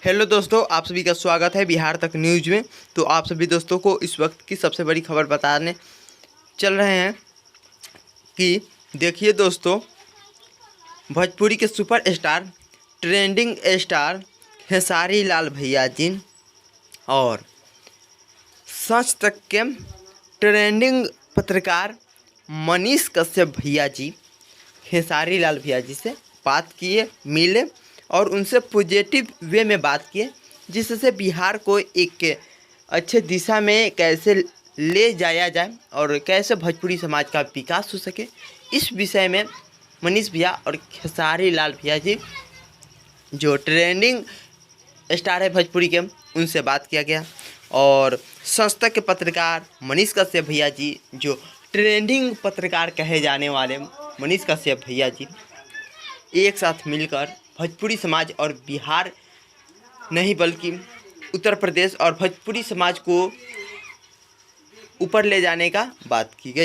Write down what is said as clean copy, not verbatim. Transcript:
Hello दोस्तों, आप सभी का स्वागत है बिहार तक न्यूज में। तो आप सभी दोस्तों को इस वक्त की सबसे बड़ी खबर बताने चल रहे हैं कि देखिए दोस्तों, भोजपुरी के superstar trending star Khesari Lal भैया जी और सच तक के ट्रेंडिंग पत्रकार मनीष कश्यप भैया जी खेसारी लाल भैया जी से बात किए, मिले और उनसे पॉजिटिव वे में बात किए, जिससे बिहार को एक अच्छे दिशा में कैसे ले जाया जाए और कैसे भोजपुरी समाज का विकास हो सके। इस विषय में मनीष भैया और खेसारी लाल भैया जी जो ट्रेंडिंग स्टार है भोजपुरी के, उनसे बात किया गया। और संस्था के पत्रकार मनीष कश्यप भैया जी जो ट्रेंडिंग पत्रकार कहे जाने वाले मनीष कश्यप भैया जी एक साथ मिलकर भोजपुरी समाज और बिहार नहीं बल्कि उत्तर प्रदेश और भोजपुरी समाज को ऊपर ले जाने का बात की गई।